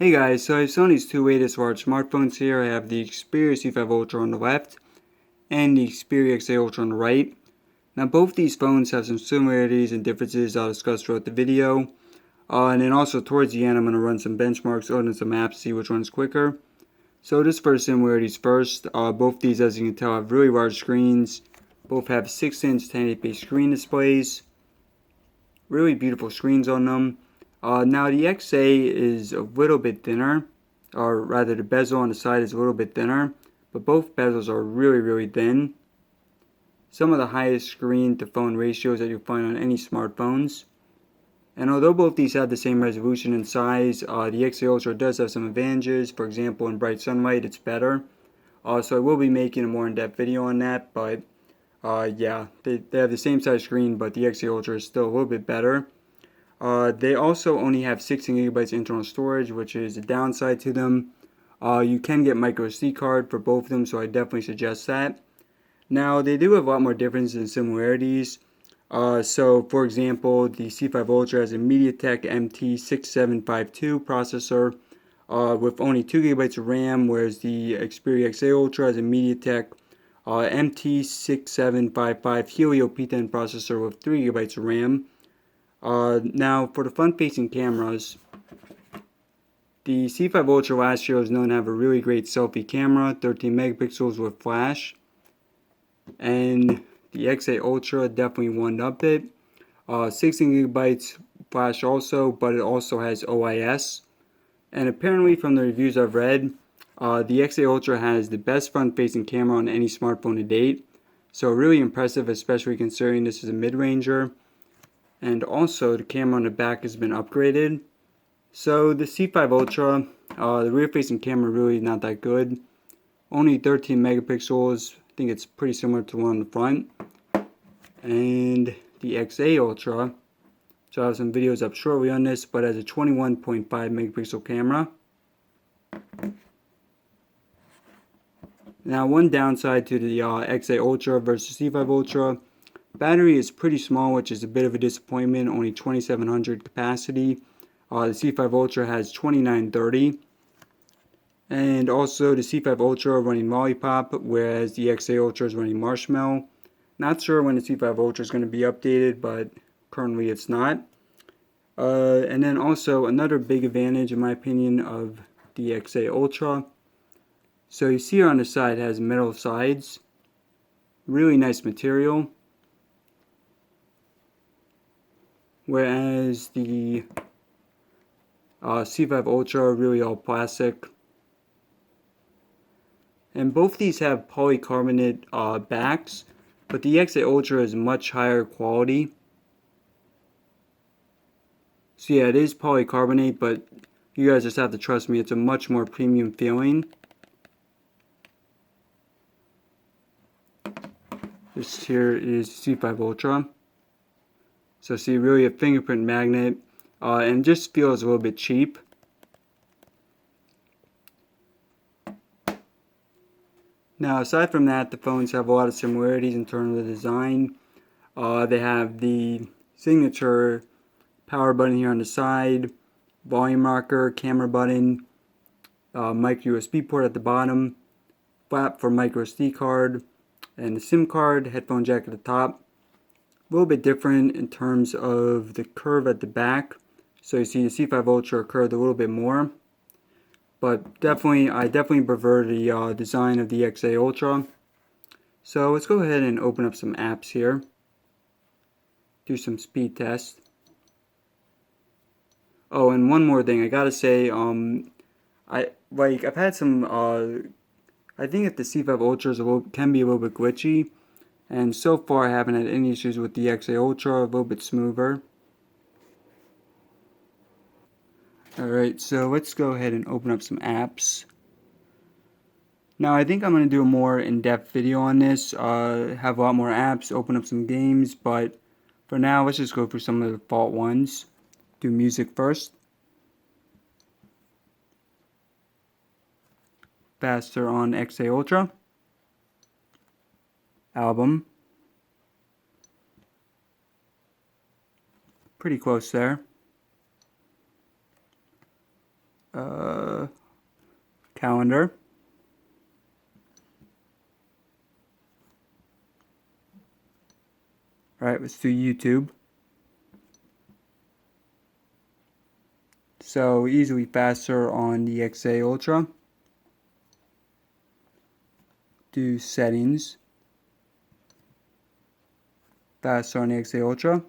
Hey guys, so I have Sony's two latest large smartphones here. I have the Xperia C5 Ultra on the left and the Xperia XA Ultra on the right. Now both these phones have some similarities and differences I'll discuss throughout the video. And then also towards the end I'm going to run some benchmarks, open some apps, see which one's quicker. So just for similarities first, both these as you can tell have really large screens. Both have 6-inch 1080p screen displays. Really beautiful screens on them. Now the XA is a little bit thinner, or rather the bezel on the side is a little bit thinner, but both bezels are really thin. Some of the highest screen to phone ratios that you'll find on any smartphones. And although both these have the same resolution and size, the XA Ultra does have some advantages. For example, in bright sunlight it's better. So I will be making a more in-depth video on that, but yeah, they have the same size screen, but the XA Ultra is still a little bit better. They also only have 16 gigabytes internal storage, which is a downside to them. You can get micro SD card for both of them, so I definitely suggest that. Now, they do have a lot more differences and similarities. So, for example, the C5 Ultra has a MediaTek MT6752 processor with only 2 gigabytes of RAM, whereas the Xperia XA Ultra has a MediaTek MT6755 Helio P10 processor with 3 gigabytes of RAM. Now, for the front-facing cameras, the C5 Ultra last year was known to have a really great selfie camera, 13 megapixels with flash, and the XA Ultra definitely one-upped it. 16 gigabytes flash also, but it also has OIS. And apparently from the reviews I've read, the XA Ultra has the best front-facing camera on any smartphone to date. So really impressive, especially considering this is a mid-ranger. And also the camera on the back has been upgraded. So the C5 Ultra, the rear facing camera really not that good. Only 13 megapixels. I think it's pretty similar to the one on the front. And the XA Ultra, so I have some videos up shortly on this, but has a 21.5 megapixel camera. Now one downside to the XA Ultra versus C5 Ultra, battery is pretty small, which is a bit of a disappointment, only 2700 capacity. The C5 Ultra has 2930. And also the C5 Ultra running Lollipop, whereas the XA Ultra is running Marshmallow. Not sure when the C5 Ultra is going to be updated, but currently it's not. And then also another big advantage, in my opinion, of the XA Ultra. So you see here on the side it has metal sides. Really nice material. Whereas the C5 Ultra are really all plastic. And both these have polycarbonate backs, but the XA Ultra is much higher quality. So yeah, it is polycarbonate, but you guys just have to trust me, it's a much more premium feeling. This here is C5 Ultra. So see, really a fingerprint magnet, and it just feels a little bit cheap. Now, aside from that, the phones have a lot of similarities in terms of the design. They have the signature power button here on the side, volume rocker, camera button, micro USB port at the bottom, flap for micro SD card, and the SIM card, headphone jack at the top. A little bit different in terms of the curve at the back. So you see the C5 Ultra curved a little bit more. But I definitely prefer the design of the XA Ultra. So let's go ahead and open up some apps here. Do some speed tests. Oh, and one more thing, I gotta say, I've had some, I think that the C5 Ultra can be a little bit glitchy. And so far I haven't had any issues with the XA Ultra, a little bit smoother. Alright, so let's go ahead and open up some apps. Now I think I'm going to do a more in-depth video on this, have a lot more apps, open up some games, but for now let's just go through some of the default ones. Do music first. Faster on XA Ultra. Album. Pretty close there. calendar. Alright, let's do YouTube. So easily faster on the XA Ultra. Do settings. Faster on the XA Ultra.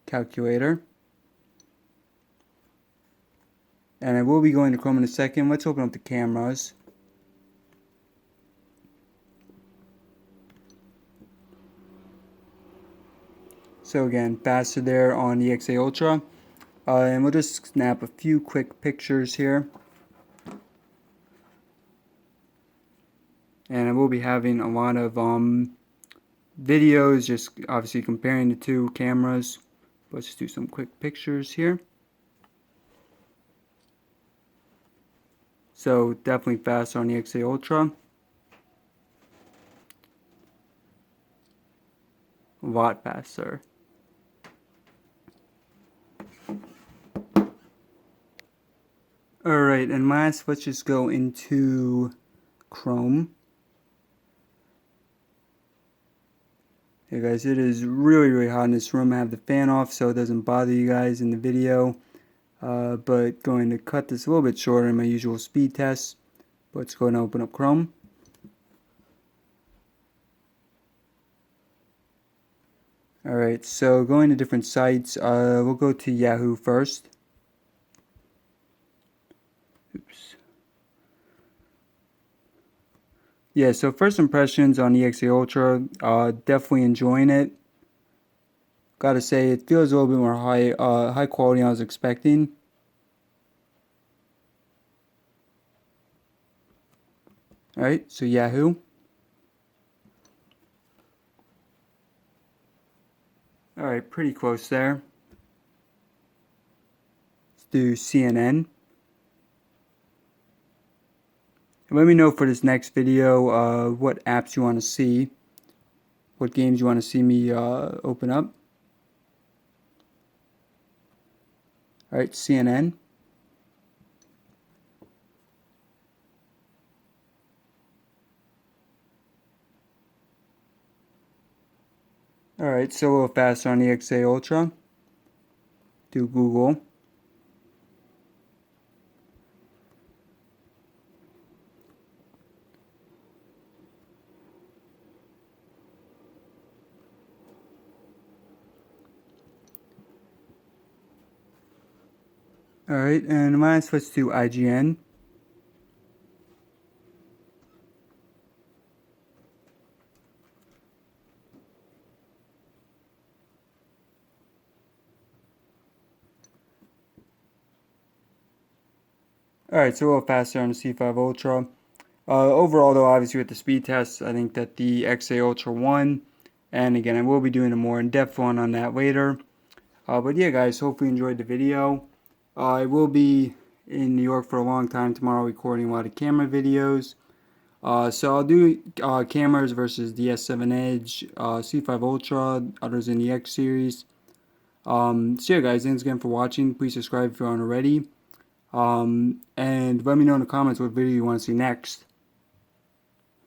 Calculator. And I will be going to Chrome in a second. Let's open up the cameras. So again, faster there on the XA Ultra. And we'll just snap a few quick pictures here. And I will be having a lot of videos, just obviously comparing the two cameras. Let's just do some quick pictures here. So definitely faster on the XA Ultra. A lot faster. Alright, and last, let's just go into Chrome. Hey guys, it is really hot in this room. I have the fan off so it doesn't bother you guys in the video. But going to cut this a little bit shorter than my usual speed test. Let's go and open up Chrome. Alright, so going to different sites, we'll go to Yahoo first. Oops. Yeah, so first impressions on the XA Ultra, definitely enjoying it. Gotta say, it feels a little bit more high quality than I was expecting. Alright, so Yahoo. Alright, pretty close there. Let's do CNN. And let me know for this next video what apps you want to see. What games you want to see me open up. Alright, CNN. Alright, so a little faster on the XA Ultra. Do Google. Alright, and last, let's do IGN. Alright, so a little faster on the C5 Ultra. Overall though, obviously with the speed tests, I think that the XA Ultra won. And again, I will be doing a more in-depth one on that later. But yeah guys, hopefully you enjoyed the video. I will be in New York for a long time tomorrow recording a lot of camera videos. So I'll do cameras versus the S7 Edge, C5 Ultra, others in the X series. So yeah guys, thanks again for watching. Please subscribe if you aren't already. And let me know in the comments what video you want to see next.